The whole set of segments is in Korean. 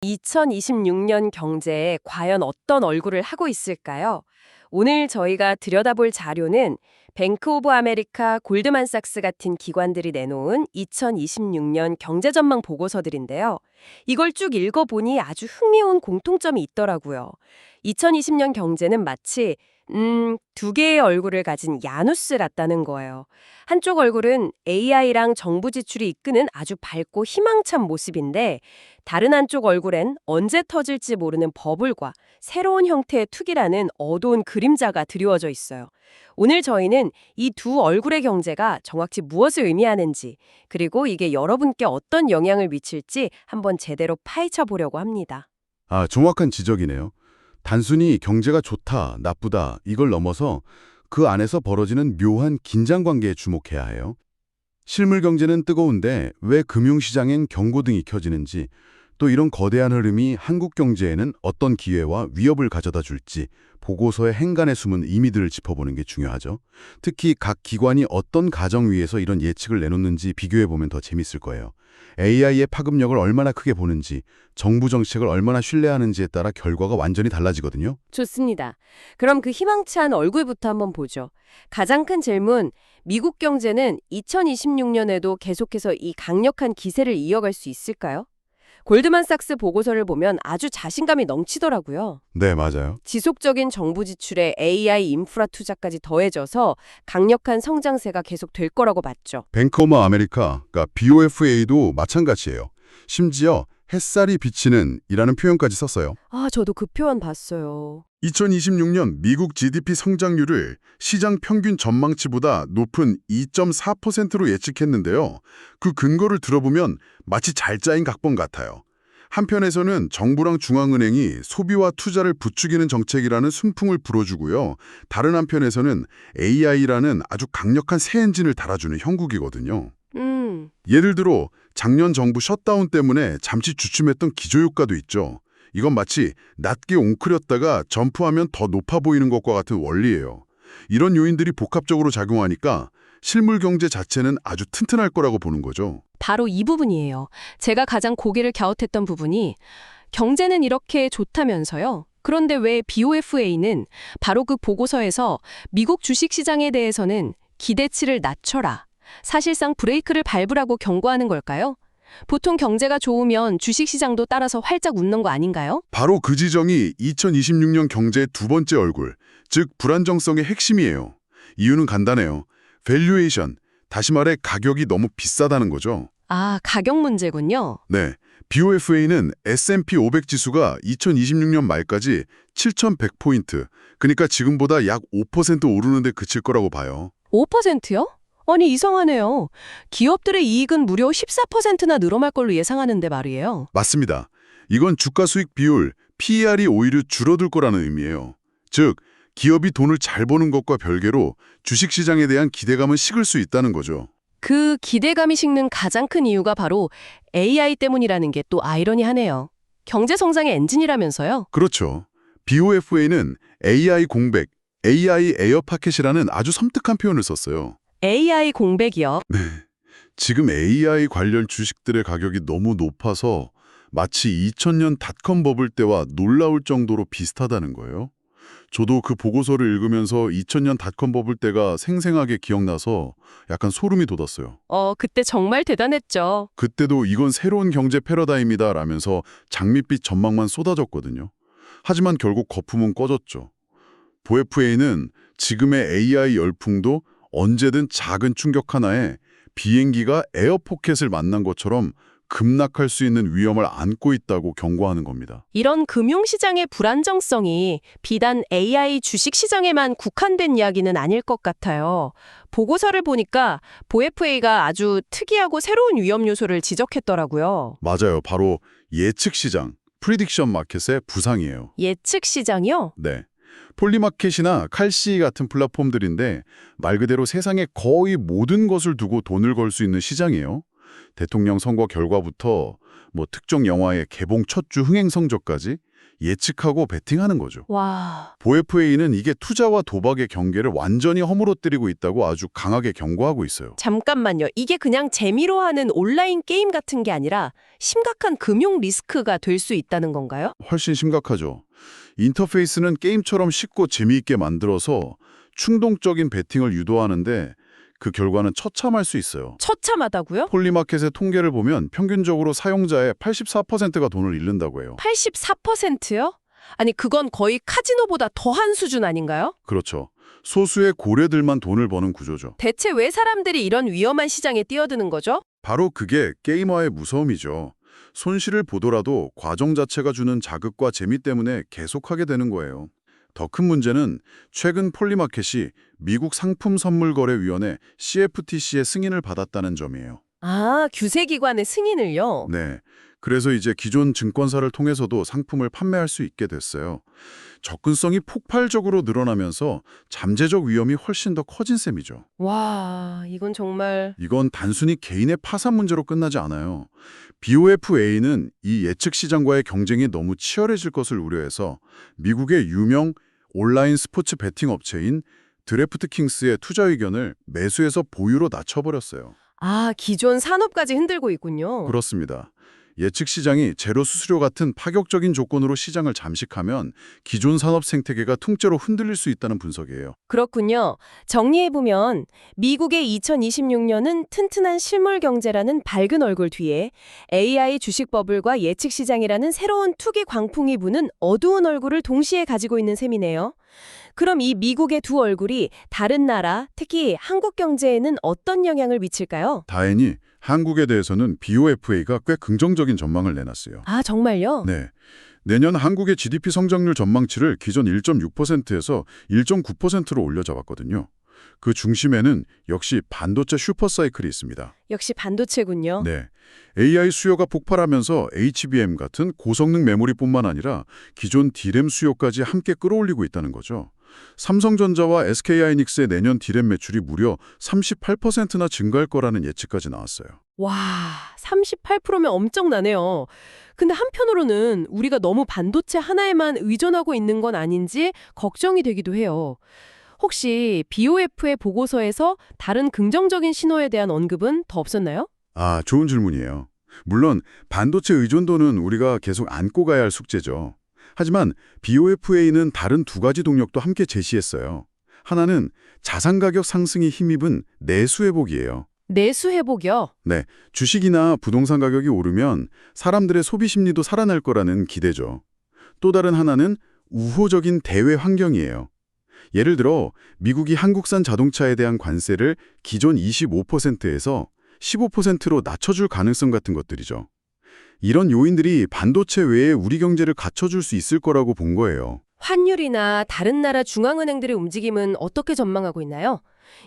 2026년 경제에 과연 어떤 얼굴을 하고 있을까요? 오늘 저희가 들여다볼 자료는 뱅크 오브 아메리카, 골드만삭스 같은 기관들이 내놓은 2026년 경제 전망 보고서들인데요. 이걸 쭉 읽어보니 아주 흥미로운 공통점이 있더라고요. 2020년 경제는 마치 두 개의 얼굴을 가진 야누스 같다는 거예요. 한쪽 얼굴은 AI랑 정부 지출이 이끄는 아주 밝고 희망찬 모습인데 다른 한쪽 얼굴엔 언제 터질지 모르는 버블과 새로운 형태의 투기라는 어두운 그림자가 드리워져 있어요. 오늘 저희는 이 두 얼굴의 경제가 정확히 무엇을 의미하는지, 그리고 이게 여러분께 어떤 영향을 미칠지 한번 제대로 파헤쳐 보려고 합니다. 정확한 지적이네요. 단순히 경제가 좋다, 나쁘다 이걸 넘어서 그 안에서 벌어지는 묘한 긴장 관계에 주목해야 해요. 실물 경제는 뜨거운데 왜 금융시장엔 경고등이 켜지는지, 또 이런 거대한 흐름이 한국 경제에는 어떤 기회와 위협을 가져다 줄지 보고서의 행간에 숨은 의미들을 짚어보는 게 중요하죠. 특히 각 기관이 어떤 가정 위에서 이런 예측을 내놓는지 비교해보면 더 재밌을 거예요. AI의 파급력을 얼마나 크게 보는지, 정부 정책을 얼마나 신뢰하는지에 따라 결과가 완전히 달라지거든요. 좋습니다. 그럼 그 희망찬 얼굴부터 한번 보죠. 가장 큰 질문, 미국 경제는 2026년에도 계속해서 이 강력한 기세를 이어갈 수 있을까요? 골드만삭스 보고서를 보면 아주 자신감이 넘치더라고요. 네, 맞아요. 지속적인 정부 지출에 AI 인프라 투자까지 더해져서 강력한 성장세가 계속 될 거라고 봤죠. 뱅크 오브 아메리카, 그러니까 BOFA도 마찬가지예요. 심지어 햇살이 비치는 이라는 표현까지 썼어요. 저도 그 표현 봤어요. 2026년 미국 GDP 성장률을 시장 평균 전망치보다 높은 2.4%로 예측했는데요. 그 근거를 들어보면 마치 잘 짜인 각본 같아요. 한편에서는 정부랑 중앙은행이 소비와 투자를 부추기는 정책이라는 순풍을 불어주고요. 다른 한편에서는 AI라는 아주 강력한 새 엔진을 달아주는 형국이거든요. 예를 들어 작년 정부 셧다운 때문에 잠시 주춤했던 기저효과도 있죠. 이건 마치 낮게 웅크렸다가 점프하면 더 높아 보이는 것과 같은 원리예요. 이런 요인들이 복합적으로 작용하니까 실물 경제 자체는 아주 튼튼할 거라고 보는 거죠. 바로 이 부분이에요. 제가 가장 고개를 갸웃했던 부분이 경제는 이렇게 좋다면서요. 그런데 왜 BOFA는 바로 그 보고서에서 미국 주식시장에 대해서는 기대치를 낮춰라, 사실상 브레이크를 밟으라고 경고하는 걸까요? 보통 경제가 좋으면 주식시장도 따라서 활짝 웃는 거 아닌가요? 바로 그 지점이 2026년 경제의 두 번째 얼굴, 즉 불안정성의 핵심이에요. 이유는 간단해요. 밸류에이션, 다시 말해 가격이 너무 비싸다는 거죠. 가격 문제군요. 네, BOFA는 S&P 500 지수가 2026년 말까지 7,100포인트, 그러니까 지금보다 약 5% 오르는 데 그칠 거라고 봐요. 5%요? 아니, 이상하네요. 기업들의 이익은 무려 14%나 늘어날 걸로 예상하는데 말이에요. 맞습니다. 이건 주가 수익 비율, PER이 오히려 줄어들 거라는 의미예요. 즉, 기업이 돈을 잘 버는 것과 별개로 주식시장에 대한 기대감은 식을 수 있다는 거죠. 그 기대감이 식는 가장 큰 이유가 바로 AI 때문이라는 게 또 아이러니하네요. 경제 성장의 엔진이라면서요? 그렇죠. BOFA는 AI 공백, AI 에어파켓이라는 아주 섬뜩한 표현을 썼어요. AI 공백이요. 네. 지금 AI 관련 주식들의 가격이 너무 높아서 마치 2000년 닷컴 버블 때와 놀라울 정도로 비슷하다는 거예요. 저도 그 보고서를 읽으면서 2000년 닷컴 버블 때가 생생하게 기억나서 약간 소름이 돋았어요. 그때 정말 대단했죠. 그때도 이건 새로운 경제 패러다임이다 라면서 장밋빛 전망만 쏟아졌거든요. 하지만 결국 거품은 꺼졌죠. BOFA는 지금의 AI 열풍도 언제든 작은 충격 하나에 비행기가 에어포켓을 만난 것처럼 급락할 수 있는 위험을 안고 있다고 경고하는 겁니다. 이런 금융시장의 불안정성이 비단 AI 주식시장에만 국한된 이야기는 아닐 것 같아요. 보고서를 보니까 BOFA가 아주 특이하고 새로운 위험 요소를 지적했더라고요. 맞아요. 바로 예측 시장, 프리딕션 마켓의 부상이에요. 예측 시장이요? 네. 폴리마켓이나 칼시 같은 플랫폼들인데 말 그대로 세상의 거의 모든 것을 두고 돈을 걸 수 있는 시장이에요. 대통령 선거 결과부터 특정 영화의 개봉 첫 주 흥행 성적까지 예측하고 베팅하는 거죠. 와, 보FA는 이게 투자와 도박의 경계를 완전히 허물어뜨리고 있다고 아주 강하게 경고하고 있어요. 잠깐만요. 이게 그냥 재미로 하는 온라인 게임 같은 게 아니라 심각한 금융 리스크가 될 수 있다는 건가요? 훨씬 심각하죠. 인터페이스는 게임처럼 쉽고 재미있게 만들어서 충동적인 베팅을 유도하는데 그 결과는 처참할 수 있어요. 처참하다고요? 폴리마켓의 통계를 보면 평균적으로 사용자의 84%가 돈을 잃는다고 해요. 84%요? 아니, 그건 거의 카지노보다 더한 수준 아닌가요? 그렇죠. 소수의 고래들만 돈을 버는 구조죠. 대체 왜 사람들이 이런 위험한 시장에 뛰어드는 거죠? 바로 그게 게이머의 무서움이죠. 손실을 보더라도 과정 자체가 주는 자극과 재미 때문에 계속하게 되는 거예요. 더 큰 문제는 최근 폴리마켓이 미국 상품선물거래위원회 CFTC의 승인을 받았다는 점이에요. 아, 규제기관의 승인을요? 네. 그래서 이제 기존 증권사를 통해서도 상품을 판매할 수 있게 됐어요. 접근성이 폭발적으로 늘어나면서 잠재적 위험이 훨씬 더 커진 셈이죠. 와, 이건 정말... 이건 단순히 개인의 파산 문제로 끝나지 않아요. BOFA는 이 예측 시장과의 경쟁이 너무 치열해질 것을 우려해서 미국의 유명 온라인 스포츠 베팅 업체인 드래프트킹스의 투자 의견을 매수해서 보유로 낮춰버렸어요. 아, 기존 산업까지 흔들고 있군요. 그렇습니다. 예측 시장이 제로 수수료 같은 파격적인 조건으로 시장을 잠식하면 기존 산업 생태계가 통째로 흔들릴 수 있다는 분석이에요. 그렇군요. 정리해보면 미국의 2026년은 튼튼한 실물 경제라는 밝은 얼굴 뒤에 AI 주식 버블과 예측 시장이라는 새로운 투기 광풍이 부는 어두운 얼굴을 동시에 가지고 있는 셈이네요. 그럼 이 미국의 두 얼굴이 다른 나라, 특히 한국 경제에는 어떤 영향을 미칠까요? 다행히 한국에 대해서는 BOFA가 꽤 긍정적인 전망을 내놨어요. 아, 정말요? 네. 내년 한국의 GDP 성장률 전망치를 기존 1.6%에서 1.9%로 올려잡았거든요. 그 중심에는 역시 반도체 슈퍼사이클이 있습니다. 역시 반도체군요. 네. AI 수요가 폭발하면서 HBM 같은 고성능 메모리뿐만 아니라 기존 D램 수요까지 함께 끌어올리고 있다는 거죠. 삼성전자와 SK하이닉스의 내년 D램 매출이 무려 38%나 증가할 거라는 예측까지 나왔어요. 와, 38%면 엄청나네요. 근데 한편으로는 우리가 너무 반도체 하나에만 의존하고 있는 건 아닌지 걱정이 되기도 해요. 혹시 BOF의 보고서에서 다른 긍정적인 신호에 대한 언급은 더 없었나요? 아, 좋은 질문이에요. 물론 반도체 의존도는 우리가 계속 안고 가야 할 숙제죠. 하지만 BOFA는 다른 두 가지 동력도 함께 제시했어요. 하나는 자산 가격 상승이 힘입은 내수 회복이에요. 내수 회복이요? 네, 주식이나 부동산 가격이 오르면 사람들의 소비 심리도 살아날 거라는 기대죠. 또 다른 하나는 우호적인 대외 환경이에요. 예를 들어 미국이 한국산 자동차에 대한 관세를 기존 25%에서 15%로 낮춰줄 가능성 같은 것들이죠. 이런 요인들이 반도체 외에 우리 경제를 갖춰줄 수 있을 거라고 본 거예요. 환율이나 다른 나라 중앙은행들의 움직임은 어떻게 전망하고 있나요?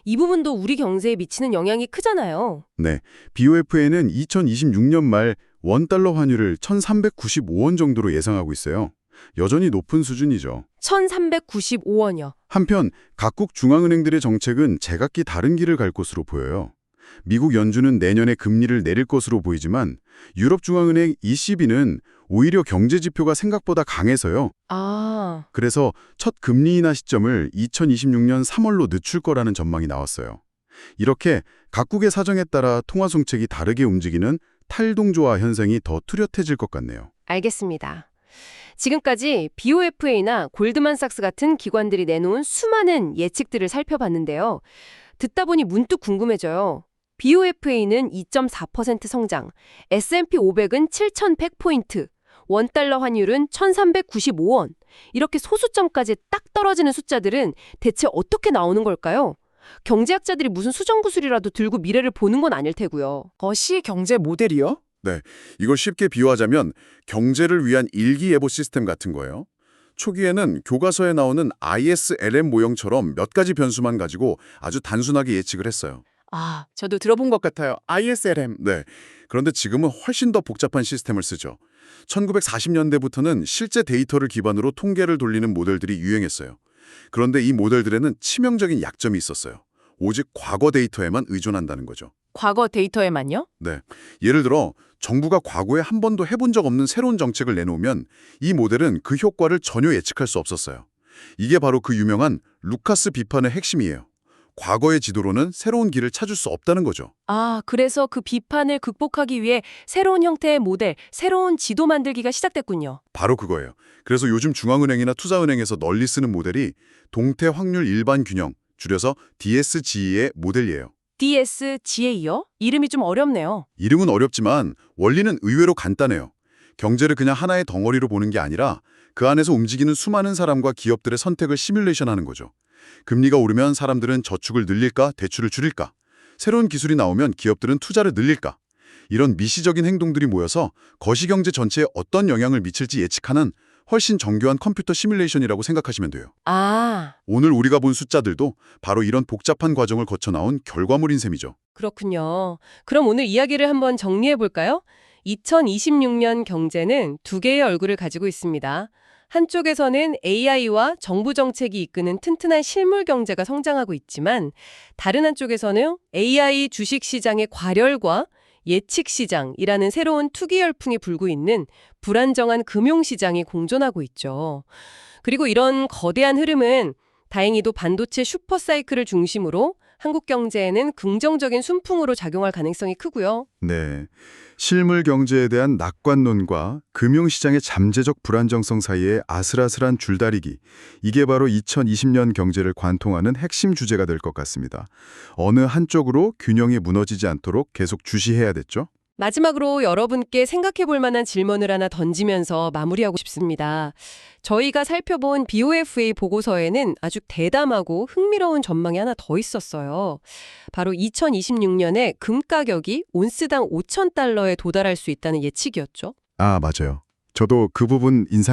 이 부분도 우리 경제에 미치는 영향이 크잖아요. 네, BOFA는 2026년 말 원달러 환율을 1,395원 정도로 예상하고 있어요. 여전히 높은 수준이죠. 1,395원이요. 한편 각국 중앙은행들의 정책은 제각기 다른 길을 갈 것으로 보여요. 미국 연준은 내년에 금리를 내릴 것으로 보이지만 유럽중앙은행 ECB는 오히려 경제 지표가 생각보다 강해서요. 아, 그래서 첫 금리 인하 시점을 2026년 3월로 늦출 거라는 전망이 나왔어요. 이렇게 각국의 사정에 따라 통화 정책이 다르게 움직이는 탈동조화 현상이 더 뚜렷해질 것 같네요. 알겠습니다. 지금까지 BOFA나 골드만삭스 같은 기관들이 내놓은 수많은 예측들을 살펴봤는데요. 듣다 보니 문득 궁금해져요. BOFA는 2.4% 성장, S&P 500은 7,100포인트, 원달러 환율은 1,395원. 이렇게 소수점까지 딱 떨어지는 숫자들은 대체 어떻게 나오는 걸까요? 경제학자들이 무슨 수정구슬이라도 들고 미래를 보는 건 아닐 테고요. 거시 경제 모델이요? 네, 이걸 쉽게 비유하자면 경제를 위한 일기예보 시스템 같은 거예요. 초기에는 교과서에 나오는 ISLM 모형처럼 몇 가지 변수만 가지고 아주 단순하게 예측을 했어요. 아, 저도 들어본 것 같아요. ISLM. 네, 그런데 지금은 훨씬 더 복잡한 시스템을 쓰죠. 1940년대부터는 실제 데이터를 기반으로 통계를 돌리는 모델들이 유행했어요. 그런데 이 모델들에는 치명적인 약점이 있었어요. 오직 과거 데이터에만 의존한다는 거죠. 과거 데이터에만요? 네. 예를 들어 정부가 과거에 한 번도 해본 적 없는 새로운 정책을 내놓으면 이 모델은 그 효과를 전혀 예측할 수 없었어요. 이게 바로 그 유명한 루카스 비판의 핵심이에요. 과거의 지도로는 새로운 길을 찾을 수 없다는 거죠. 아, 그래서 그 비판을 극복하기 위해 새로운 형태의 모델, 새로운 지도 만들기가 시작됐군요. 바로 그거예요. 그래서 요즘 중앙은행이나 투자은행에서 널리 쓰는 모델이 동태 확률 일반 균형, 줄여서 DSGE의 모델이에요. DSGA요? 이름이 좀 어렵네요. 이름은 어렵지만 원리는 의외로 간단해요. 경제를 그냥 하나의 덩어리로 보는 게 아니라 그 안에서 움직이는 수많은 사람과 기업들의 선택을 시뮬레이션하는 거죠. 금리가 오르면 사람들은 저축을 늘릴까, 대출을 줄일까? 새로운 기술이 나오면 기업들은 투자를 늘릴까? 이런 미시적인 행동들이 모여서 거시경제 전체에 어떤 영향을 미칠지 예측하는 훨씬 정교한 컴퓨터 시뮬레이션이라고 생각하시면 돼요. 아, 오늘 우리가 본 숫자들도 바로 이런 복잡한 과정을 거쳐 나온 결과물인 셈이죠. 그렇군요. 그럼 오늘 이야기를 한번 정리해 볼까요? 2026년 경제는 두 개의 얼굴을 가지고 있습니다. 한쪽에서는 AI와 정부 정책이 이끄는 튼튼한 실물 경제가 성장하고 있지만 다른 한쪽에서는 AI 주식 시장의 과열과 예측 시장이라는 새로운 투기 열풍이 불고 있는 불안정한 금융 시장이 공존하고 있죠. 그리고 이런 거대한 흐름은 다행히도 반도체 슈퍼사이클을 중심으로 한국 경제에는 긍정적인 순풍으로 작용할 가능성이 크고요. 네. 실물 경제에 대한 낙관론과 금융시장의 잠재적 불안정성 사이의 아슬아슬한 줄다리기. 이게 바로 2020년 경제를 관통하는 핵심 주제가 될 것 같습니다. 어느 한쪽으로 균형이 무너지지 않도록 계속 주시해야겠죠? 마지막으로 여러분께 생각해 볼 만한 질문을 하나 던지면서 마무리하고 싶습니다. 저희가 살펴본 BOFA 보고서에는 아주 대담하고 흥미로운 전망이 하나 더 있었어요. 바로 2026년에 금 가격이 온스당 $5,000에 도달할 수 있다는 예측이었죠. 아, 맞아요. 저도 그 부분 인상